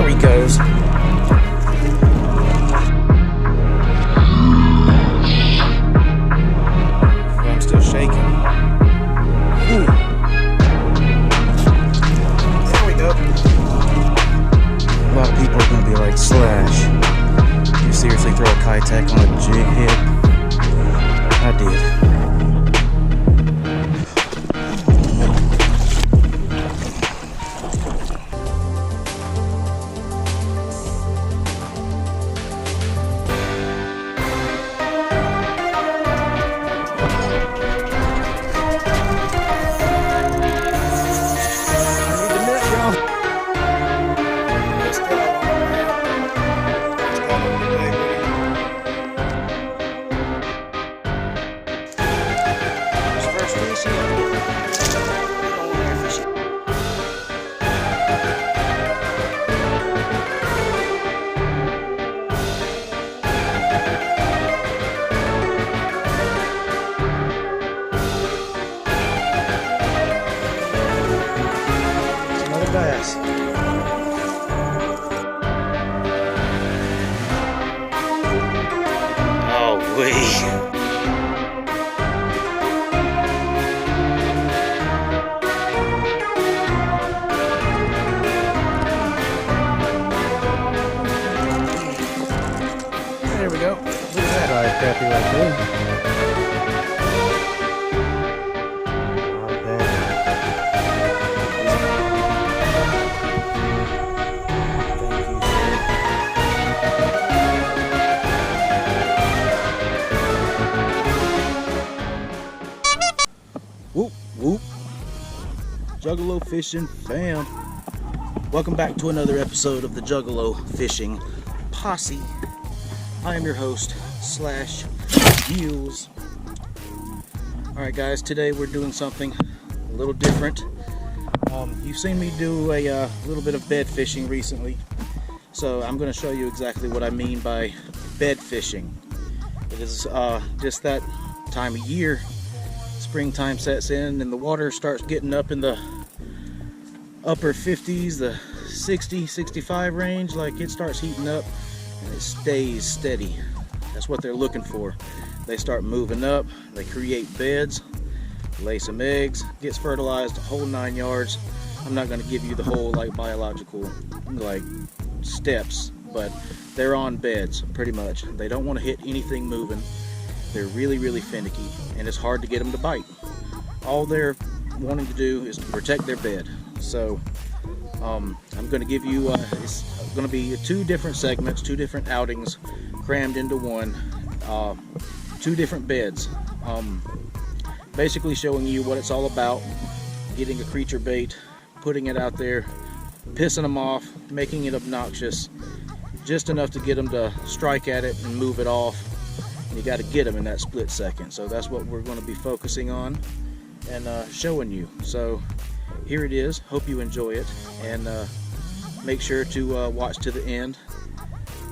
he goes. I'm still shaking. Ooh. There we go. A lot of people are going to be like, Slash, you seriously throw a Kitech on a jig head? I did. Bass. Oh, wee. There we go. Look at that. Sorry, crappy right there. Whoop, whoop. Juggalo fishing fam. Welcome back to another episode of the Juggalo Fishing Posse. I am your host, Slash Gillz. Alright guys, today we're doing something a little different. You've seen me do a little bit of bed fishing recently. So I'm going to show you exactly what I mean by bed fishing. It is just that time of year. Springtime sets in and the water starts getting up in the upper 50s, the 60, 65 range. Like, it starts heating up and it stays steady. That's what they're looking for. They start moving up, they create beds, lay some eggs, gets fertilized, the whole 9 yards. I'm not going to give you the whole like biological like steps, but they're on beds pretty much. They don't want to hit anything moving. They're really, really finicky, and it's hard to get them to bite. All they're wanting to do is to protect their bed. So I'm going to give you, it's going to be 2 different segments, 2 different outings crammed into one, 2 different beds. Basically showing you what it's all about, getting a creature bait, putting it out there, pissing them off, making it obnoxious, just enough to get them to strike at it and move it off. You got to get them in that split second. So that's what we're going to be focusing on and showing you. So here it is. Hope you enjoy it, and make sure to watch to the end.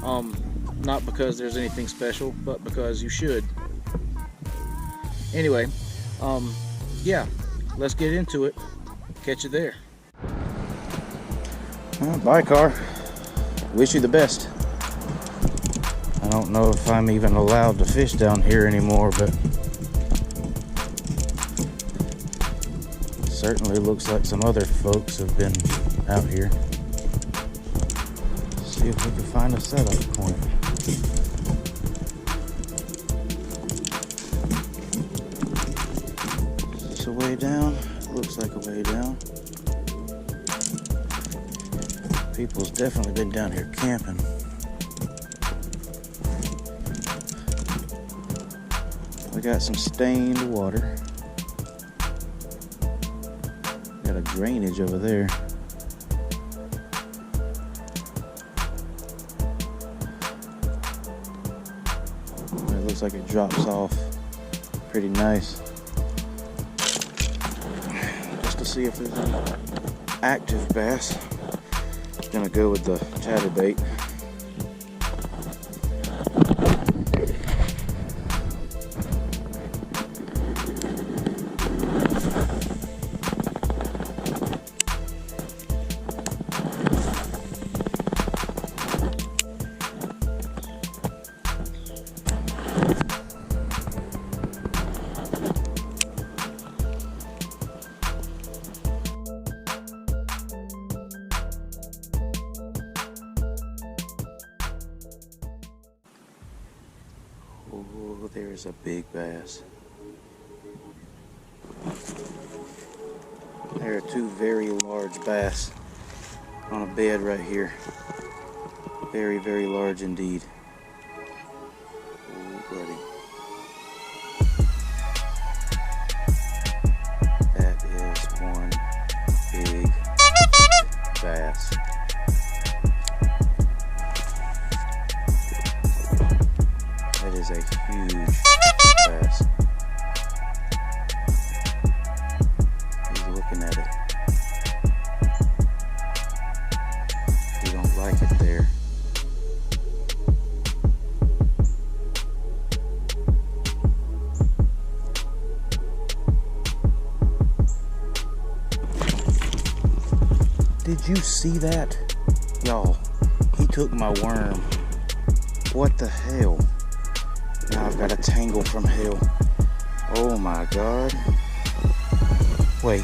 Not because there's anything special, but because you should. Anyway, yeah, let's get into it. Catch you there. Well, bye, car. Wish you the best. I don't know if I'm even allowed to fish down here anymore, but it certainly looks like some other folks have been out here. Let's see if we can find a setup point. Is this a way down? Looks like a way down. People's definitely been down here camping. We got some stained water. Got a drainage over there. It looks like it drops off pretty nice. Just to see if there's an active bass. Gonna go with the chatterbait. Oh, there's a big bass. There are two very large bass on a bed right here. Very, very large indeed. Oh, buddy. That is one big bass. That is a huge bass. He's looking at it. He don't like it there. Did you see that? Y'all, he took my worm. What the hell? Now I've got a tangle from hell. Oh my God. Wait,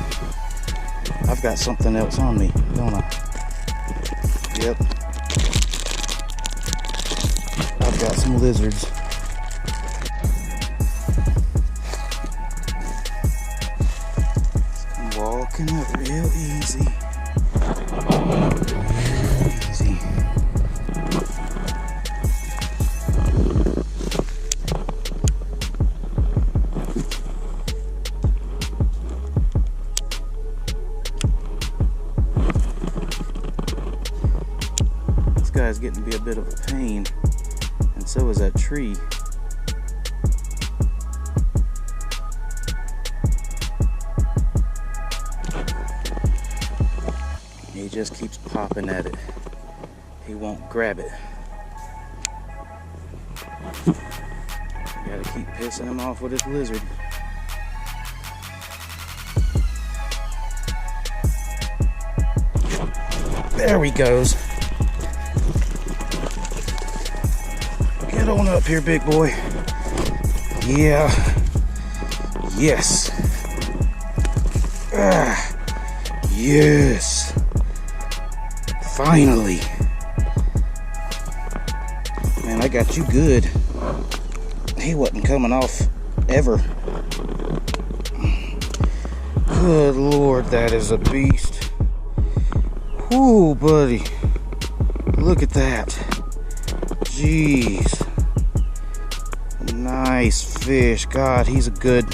I've got something else on me, don't I? Yep. I've got some lizards. I'm walking up real easy. Easy. This guy's getting to be a bit of a pain, and so is that tree. He just keeps popping at it. He won't grab it. You gotta keep pissing him off with his lizard. There he goes. Get on up here, big boy. Yeah. Yes. Ah. Yes. Finally. Man, I got you good. He wasn't coming off ever. Good Lord, that is a beast. Whoo, buddy. Look at that. Jeez. Nice fish. God, he's a good...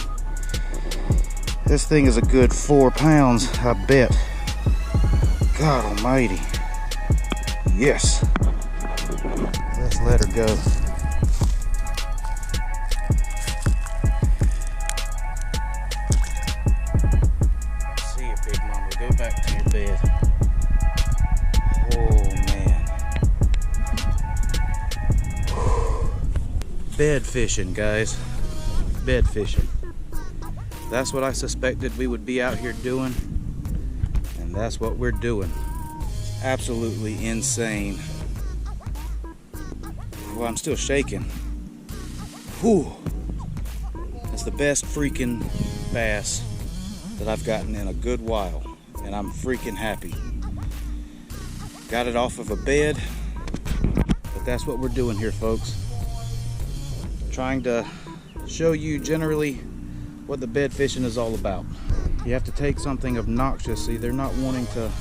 This thing is a good 4 pounds, I bet. God almighty. Yes. Let's let her go. See you, big mama. Go back to your bed. Oh, man. Bed fishing, guys. Bed fishing. That's what I suspected we would be out here doing. And that's what we're doing. Absolutely insane. Well, I'm still shaking. Whew. It's the best freaking bass that I've gotten in a good while, and I'm freaking happy. Got it off of a bed, but that's what we're doing here, folks. Trying to show you generally what the bed fishing is all about. You have to take something obnoxious. See, they're not wanting to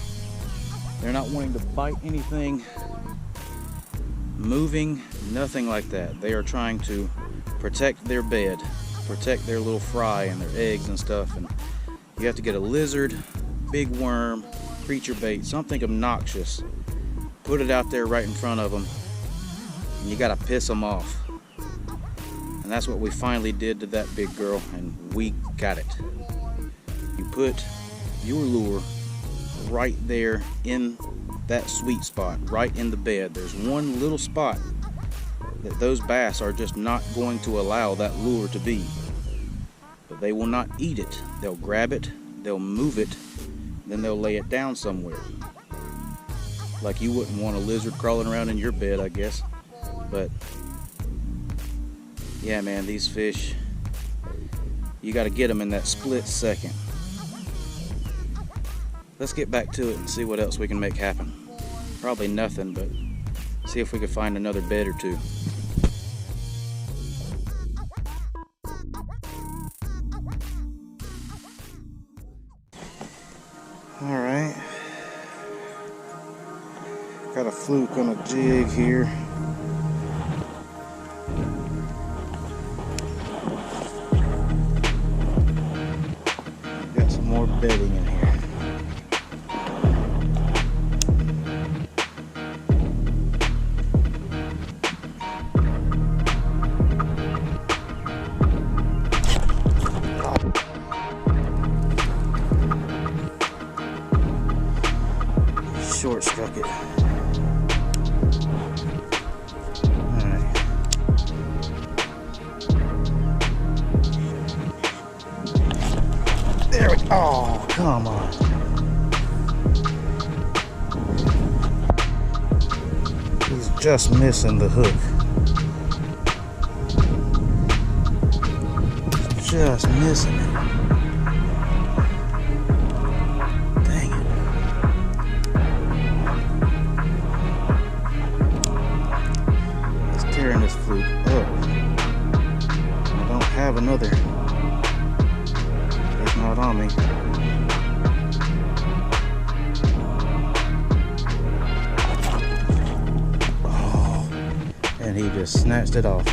bite anything moving, nothing like that. They are trying to protect their bed, protect their little fry and their eggs and stuff. And you have to get a lizard, big worm, creature bait, something obnoxious, put it out there right in front of them, and you gotta piss them off. And that's what we finally did to that big girl, and we got it. You put your lure right there in that sweet spot, right in the bed. There's one little spot that those bass are just not going to allow that lure to be. But they will not eat it. They'll grab it, they'll move it, then they'll lay it down somewhere. Like you wouldn't want a lizard crawling around in your bed, I guess. But yeah, man, these fish, you got to get them in that split second. Let's get back to it and see what else we can make happen. Probably nothing, but see if we can find another bed or two. Got a fluke on a jig here. Got some more bedding in here. Short struck it. Alright. There we go. Oh, come on. He's just missing the hook. He's just missing it. Tearing this fluke up. I don't have another. It's not on me. Oh, and he just snatched it off.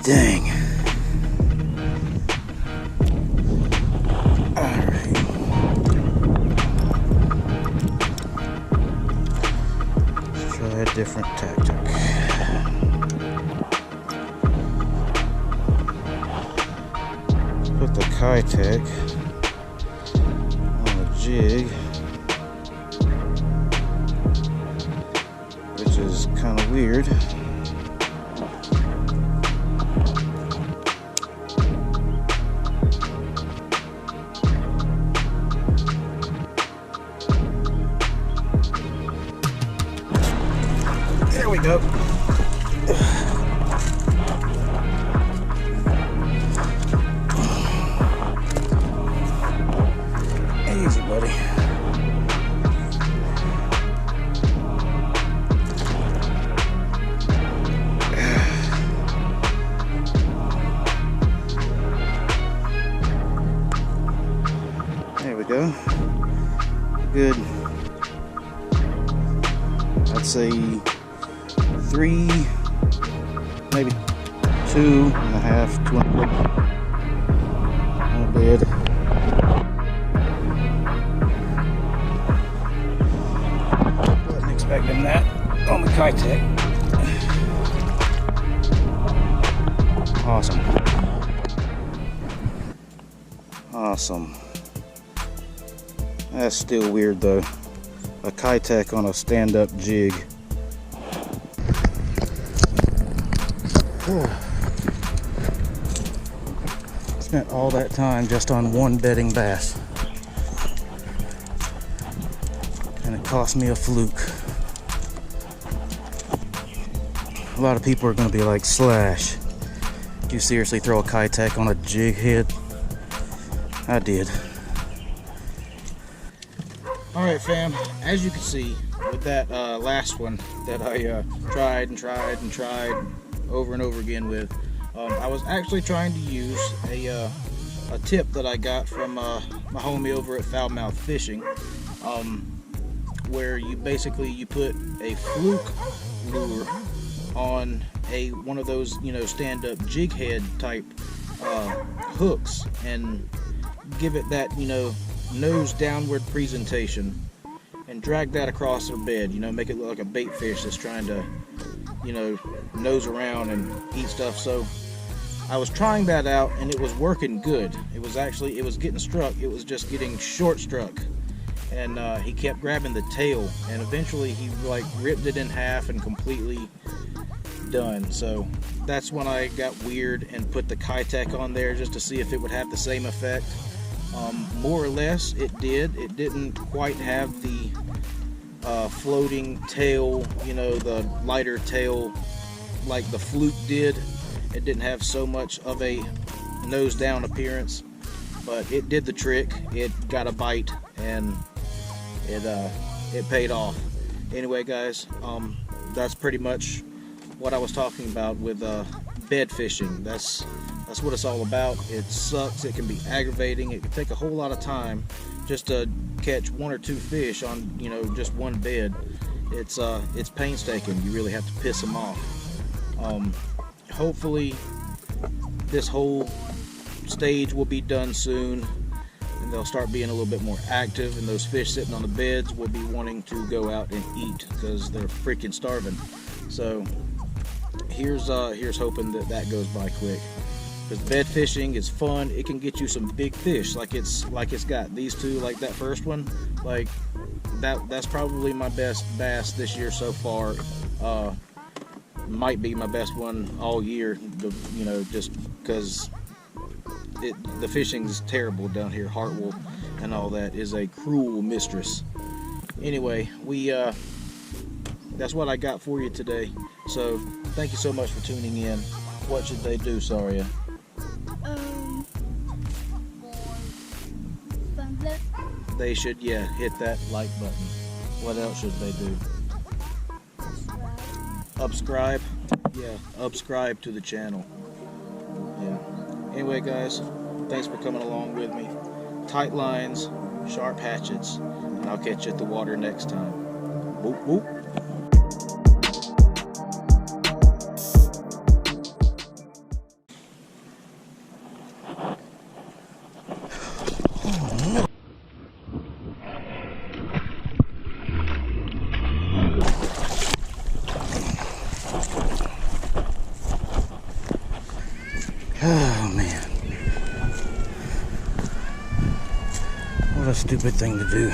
Dang. Alright. Let's try a different tactic. Put the Kitech on the jig, which is kind of weird. There we go. Easy, buddy. There we go. Good. I'd say 3, maybe 2.5, 2 on a bed. Wasn't expecting that on the Kitech. Awesome. Awesome. That's still weird though. A Kitech on a stand-up jig. Spent all that time just on one bedding bass, and it cost me a fluke. A lot of people are going to be like, Slash, did you seriously throw a Kitech on a jig head? I did. Alright fam, as you can see with that last one that I tried over and over again with, I was actually trying to use a tip that I got from my homie over at Foulmouth Fishing, where you put a fluke lure on one of those, you know, stand-up jig head type hooks, and give it that, you know, nose downward presentation, and drag that across the bed, you know, make it look like a bait fish that's trying to, you know, nose around and eat stuff. So I was trying that out and it was working good. It was getting struck, it was just getting short struck, and he kept grabbing the tail, and eventually he like ripped it in half and completely done. So that's when I got weird and put the Kitech on there just to see if it would have the same effect. More or less it did. It didn't quite have the floating tail, you know, the lighter tail like the fluke did. It didn't have so much of a nose down appearance, but it did the trick. It got a bite and it paid off. Anyway guys, that's pretty much what I was talking about with bed fishing. That's what it's all about. It sucks, it can be aggravating, it can take a whole lot of time just to catch 1 or 2 fish on, you know, just one bed. It's painstaking. You really have to piss them off. Hopefully this whole stage will be done soon, and they'll start being a little bit more active, and those fish sitting on the beds will be wanting to go out and eat because they're freaking starving. So here's hoping that goes by quick, because bed fishing is fun. It can get you some big fish, like it's got these two, like that first one. Like that's probably my best bass this year so far. Might be my best one all year, you know, just because the fishing is terrible down here. Hartwell and all that is a cruel mistress. Anyway, that's what I got for you today. So thank you so much for tuning in. What should they do, Saria? They should, hit that like button. What else should they do? Subscribe. Yeah, subscribe to the channel. Yeah. Anyway, guys, thanks for coming along with me. Tight lines, sharp hatchets, and I'll catch you at the water next time. Whoop, whoop. Oh man, what a stupid thing to do.